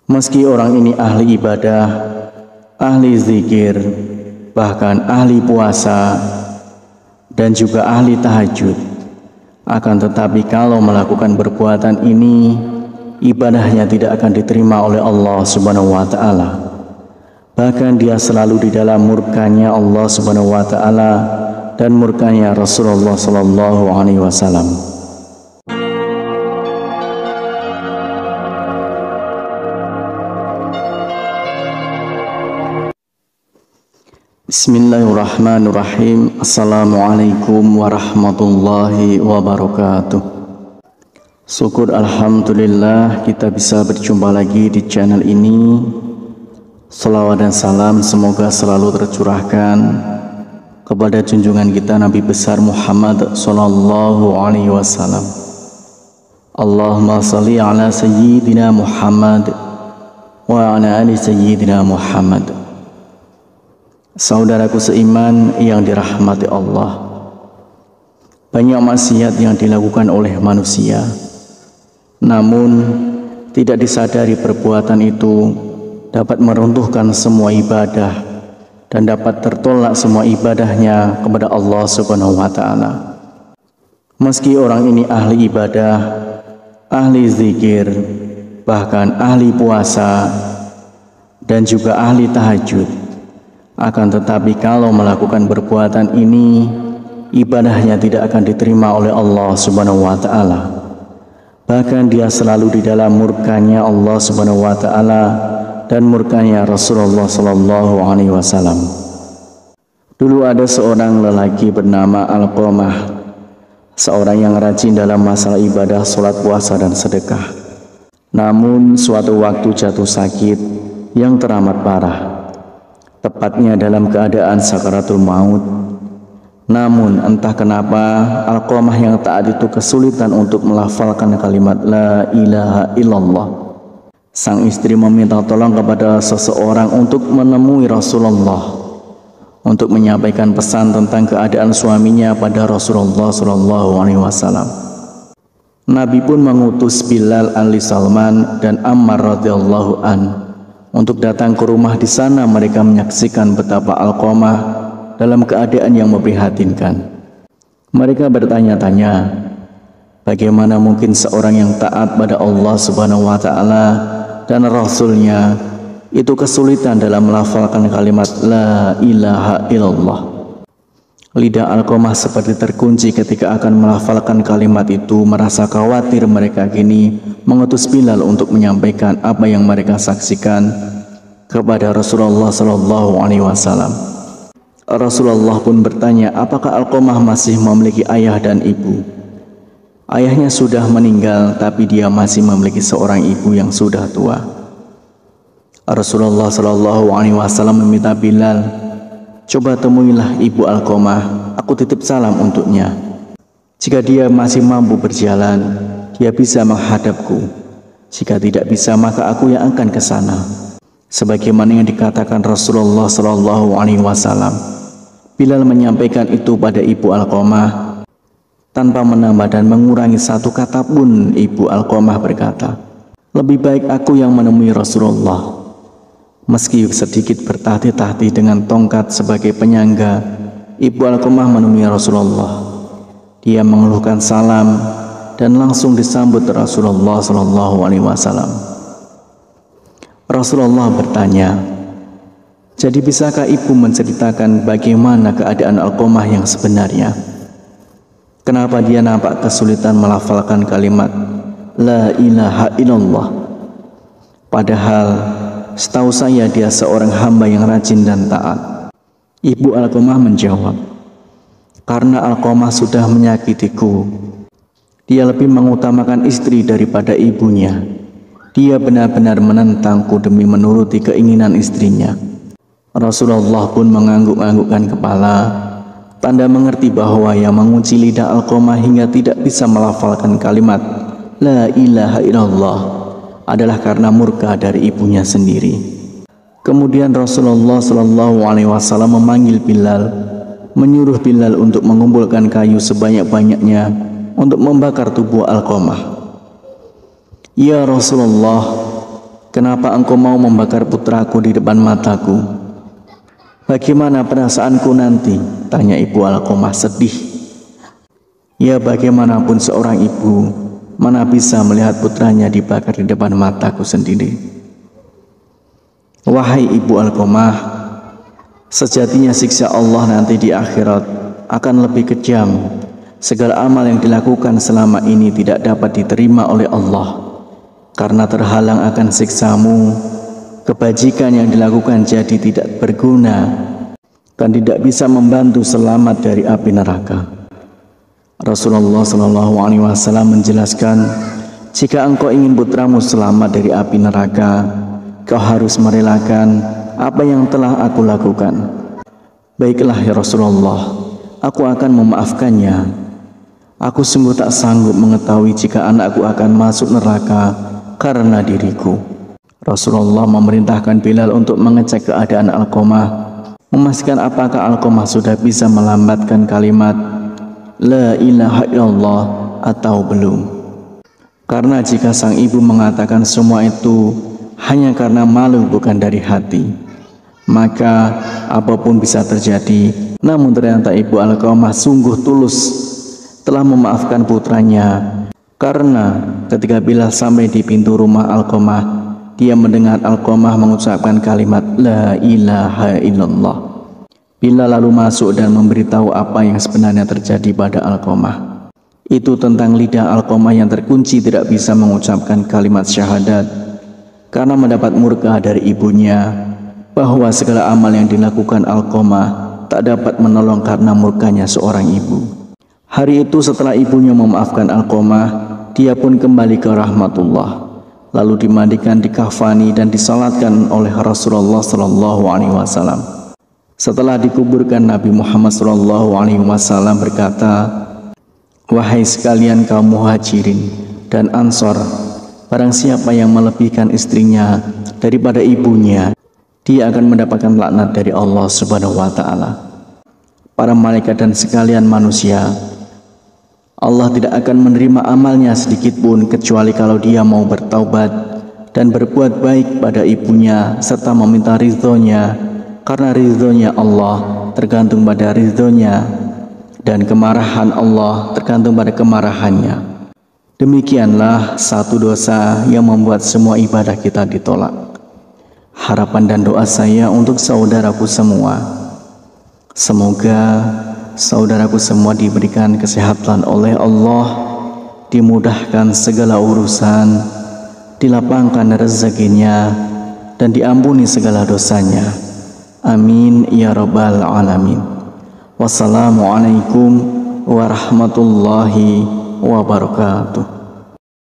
Meski orang ini ahli ibadah, ahli zikir, bahkan ahli puasa, dan juga ahli tahajud, akan tetapi kalau melakukan perbuatan ini, ibadahnya tidak akan diterima oleh Allah Subhanahu wa Ta'ala. Bahkan dia selalu di dalam murkanya Allah Subhanahu wa Ta'ala dan murkanya Rasulullah Sallallahu Alaihi Wasallam. Bismillahirrahmanirrahim. Assalamualaikum warahmatullahi wabarakatuh. Syukur alhamdulillah kita bisa berjumpa lagi di channel ini. Salawat dan salam semoga selalu tercurahkan kepada junjungan kita Nabi besar Muhammad sallallahu alaihi wasallam. Allahumma shalli ala sayyidina Muhammad wa ala ali sayyidina Muhammad. Saudaraku seiman yang dirahmati Allah, banyak maksiat yang dilakukan oleh manusia, namun tidak disadari perbuatan itu dapat meruntuhkan semua ibadah dan dapat tertolak semua ibadahnya kepada Allah Subhanahu wa Ta'ala. Meski orang ini ahli ibadah, ahli zikir, bahkan ahli puasa, dan juga ahli tahajud, akan tetapi kalau melakukan perbuatan ini, ibadahnya tidak akan diterima oleh Allah Subhanahu wa Ta'ala. Bahkan dia selalu di dalam murkanya Allah Subhanahu wa Ta'ala dan murkanya Rasulullah Sallallahu Alaihi Wasallam. Dulu ada seorang lelaki bernama Alqamah, seorang yang rajin dalam masalah ibadah, sholat, puasa, dan sedekah. Namun suatu waktu jatuh sakit yang teramat parah, tepatnya dalam keadaan sakaratul maut. Namun entah kenapa Alqamah yang taat itu kesulitan untuk melafalkan kalimat la ilaha illallah. Sang istri meminta tolong kepada seseorang untuk menemui Rasulullah untuk menyampaikan pesan tentang keadaan suaminya pada Rasulullah Sallallahu Alaihi Wasallam. Nabi pun mengutus Bilal Ali Salman dan Ammar radhiyallahu an untuk datang ke rumah. Di sana mereka menyaksikan betapa Alqamah dalam keadaan yang memprihatinkan. Mereka bertanya-tanya, bagaimana mungkin seorang yang taat pada Allah Subhanahu wa Ta'ala dan Rasulnya itu kesulitan dalam melafalkan kalimat la ilaha illallah. Lidah Alqamah seperti terkunci ketika akan melafalkan kalimat itu. Merasa khawatir, mereka kini mengutus Bilal untuk menyampaikan apa yang mereka saksikan kepada Rasulullah Sallallahu Alaihi Wasallam. Rasulullah pun bertanya, apakah Alqamah masih memiliki ayah dan ibu? Ayahnya sudah meninggal, tapi dia masih memiliki seorang ibu yang sudah tua. Rasulullah Sallallahu Alaihi Wasallam meminta Bilal, coba temuilah ibu Alqamah, aku titip salam untuknya. Jika dia masih mampu berjalan, dia bisa menghadapku. Jika tidak bisa, maka aku yang akan ke sana. Sebagaimana yang dikatakan Rasulullah Sallallahu Alaihi Wasallam. Bilal menyampaikan itu pada ibu Alqamah tanpa menambah dan mengurangi satu kata pun. Ibu Alqamah berkata, lebih baik aku yang menemui Rasulullah. Meski sedikit bertahti-tahti dengan tongkat sebagai penyangga, ibu Alqamah menemui Rasulullah. Dia mengeluhkan salam dan langsung disambut Rasulullah Sallallahu Alaihi Wasallam. Rasulullah bertanya, jadi bisakah ibu menceritakan bagaimana keadaan Alqamah yang sebenarnya? Kenapa dia nampak kesulitan melafalkan kalimat la ilaha illallah? Padahal setahu saya dia seorang hamba yang rajin dan taat. Ibu Alqamah menjawab, karena Alqamah sudah menyakitiku. Dia lebih mengutamakan istri daripada ibunya. Dia benar-benar menentangku demi menuruti keinginan istrinya. Rasulullah pun mengangguk-anggukkan kepala, tanda mengerti bahwa yang mengunci lidah Alqamah hingga tidak bisa melafalkan kalimat la ilaha illallah adalah karena murka dari ibunya sendiri. Kemudian Rasulullah Sallallahu Alaihi Wasallam memanggil Bilal, menyuruh Bilal untuk mengumpulkan kayu sebanyak-banyaknya untuk membakar tubuh Alqamah. Ya Rasulullah, kenapa engkau mau membakar putraku di depan mataku? Bagaimana perasaanku nanti? Tanya ibu Alqamah sedih. Ya, bagaimanapun seorang ibu, mana bisa melihat putranya dibakar di depan mataku sendiri. Wahai ibu Alqamah, sejatinya siksa Allah nanti di akhirat akan lebih kejam. Segala amal yang dilakukan selama ini tidak dapat diterima oleh Allah karena terhalang akan siksamu. Kebajikan yang dilakukan jadi tidak berguna dan tidak bisa membantu selamat dari api neraka. Rasulullah SAW menjelaskan, jika engkau ingin putramu selamat dari api neraka, kau harus merelakan apa yang telah aku lakukan. Baiklah ya Rasulullah, aku akan memaafkannya. Aku sungguh tak sanggup mengetahui jika anakku akan masuk neraka karena diriku. Rasulullah memerintahkan Bilal untuk mengecek keadaan Alqamah, memastikan apakah Alqamah sudah bisa melambatkan kalimat La ilaha illallah atau belum. Karena jika sang ibu mengatakan semua itu hanya karena malu bukan dari hati, maka apapun bisa terjadi. Namun ternyata ibu Alqamah sungguh tulus telah memaafkan putranya, karena ketika Bilal sampai di pintu rumah Alqamah, dia mendengar Alqamah mengucapkan kalimat La ilaha illallah. Bilal lalu masuk dan memberitahu apa yang sebenarnya terjadi pada Alqamah. Itu tentang lidah Alqamah yang terkunci tidak bisa mengucapkan kalimat syahadat karena mendapat murka dari ibunya, bahwa segala amal yang dilakukan Alqamah tak dapat menolong karena murkanya seorang ibu. Hari itu setelah ibunya memaafkan Alqamah, dia pun kembali ke rahmatullah, lalu dimandikan, dikafani dan disalatkan oleh Rasulullah SAW. Setelah dikuburkan, Nabi Muhammad SAW berkata, wahai sekalian kaum muhajirin dan ansor, barang siapa yang melebihkan istrinya daripada ibunya, dia akan mendapatkan laknat dari Allah Subhanahu wa Ta'ala. Para malaikat dan sekalian manusia, Allah tidak akan menerima amalnya sedikit pun kecuali kalau dia mau bertaubat dan berbuat baik pada ibunya serta meminta ridhonya, karena ridhonya Allah tergantung pada ridhonya dan kemarahan Allah tergantung pada kemarahannya. Demikianlah satu dosa yang membuat semua ibadah kita ditolak. Harapan dan doa saya untuk saudaraku semua, semoga saudaraku semua diberikan kesehatan oleh Allah, dimudahkan segala urusan, dilapangkan rezekinya, dan diampuni segala dosanya. Amin ya rabbal alamin. Wassalamualaikum warahmatullahi wabarakatuh.